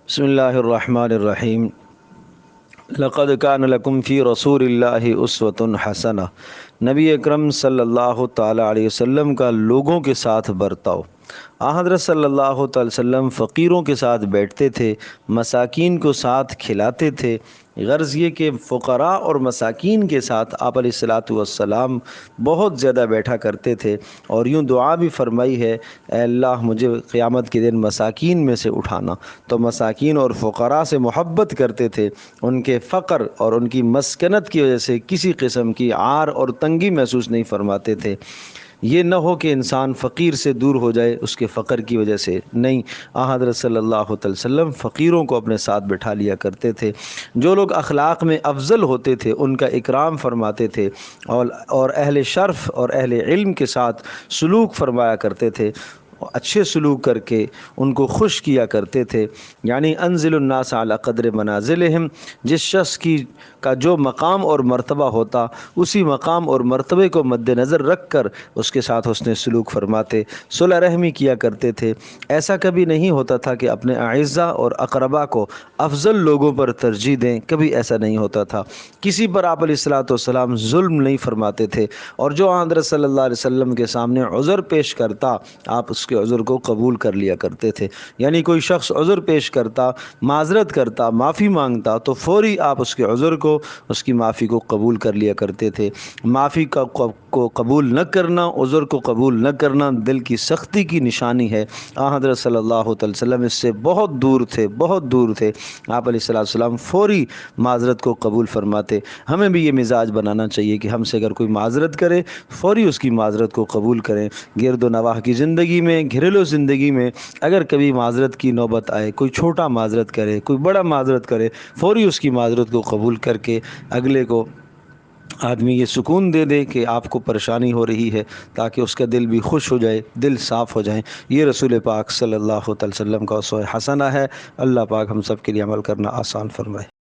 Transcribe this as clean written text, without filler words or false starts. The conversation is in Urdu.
بسم اللہ الرحمن الرحیم۔ لقد کان لکم فی رسول اللہ اسوۃ حسنہ۔ نبی اکرم صلی اللہ تعالیٰ علیہ وسلم کا لوگوں کے ساتھ برتاؤ۔ حضرت صلی اللہ تعالی وسلم فقیروں کے ساتھ بیٹھتے تھے، مساکین کو ساتھ کھلاتے تھے۔ غرض یہ کہ فقراء اور مساکین کے ساتھ آپ علیہ الصلاۃ والسلام بہت زیادہ بیٹھا کرتے تھے، اور یوں دعا بھی فرمائی ہے، اے اللہ مجھے قیامت کے دن مساکین میں سے اٹھانا۔ تو مساکین اور فقراء سے محبت کرتے تھے، ان کے فقر اور ان کی مسکنت کی وجہ سے کسی قسم کی عار اور تنگی محسوس نہیں فرماتے تھے۔ یہ نہ ہو کہ انسان فقیر سے دور ہو جائے اس کے فقر کی وجہ سے، نہیں، حضرت صلی اللہ علیہ وسلم فقیروں کو اپنے ساتھ بٹھا لیا کرتے تھے۔ جو لوگ اخلاق میں افضل ہوتے تھے ان کا اکرام فرماتے تھے، اور اہل شرف اور اہل علم کے ساتھ سلوک فرمایا کرتے تھے، اچھے سلوک کر کے ان کو خوش کیا کرتے تھے۔ یعنی انزل الناس علی قدر منازلہم، جس شخص کا جو مقام اور مرتبہ ہوتا اسی مقام اور مرتبے کو مد نظر رکھ کر اس کے ساتھ حسن سلوک فرماتے، صلح رحمی کیا کرتے تھے۔ ایسا کبھی نہیں ہوتا تھا کہ اپنے اعزہ اور اقربا کو افضل لوگوں پر ترجیح دیں، کبھی ایسا نہیں ہوتا تھا۔ کسی پر آپ علیہ الصلاۃ والسلام ظلم نہیں فرماتے تھے، اور جو حضرت صلی اللہ علیہ وسلم کے سامنے عذر پیش کرتا آپ اس کے عذر کو قبول کر لیا کرتے تھے۔ یعنی کوئی شخص عذر پیش کرتا، معذرت کرتا، معافی مانگتا تو فوری آپ اس کے عذر کو، اس کی معافی کو قبول کر لیا کرتے تھے۔ معافی کو قبول نہ کرنا، عذر کو قبول نہ کرنا دل کی سختی کی نشانی ہے۔ حضرت صلی اللہ علیہ وسلم اس سے بہت دور تھے، بہت دور تھے۔ آپ علیہ السلام فوری معذرت کو قبول فرماتے۔ ہمیں بھی یہ مزاج بنانا چاہیے کہ ہم سے اگر کوئی معذرت کرے فوری اس کی معذرت کو قبول کریں۔ گرد و نواح کی زندگی میں، گھریلو زندگی میں اگر کبھی معذرت کی نوبت آئے، کوئی چھوٹا معذرت کرے، کوئی بڑا معذرت کرے، فوری اس کی معذرت کو قبول کر کے اگلے کو آدمی یہ سکون دے دے کہ آپ کو پریشانی ہو رہی ہے، تاکہ اس کا دل بھی خوش ہو جائے، دل صاف ہو جائیں۔ یہ رسول پاک صلی اللہ علیہ وسلم کا اسوہ حسنہ ہے۔ اللہ پاک ہم سب کے لیے عمل کرنا آسان فرمائے۔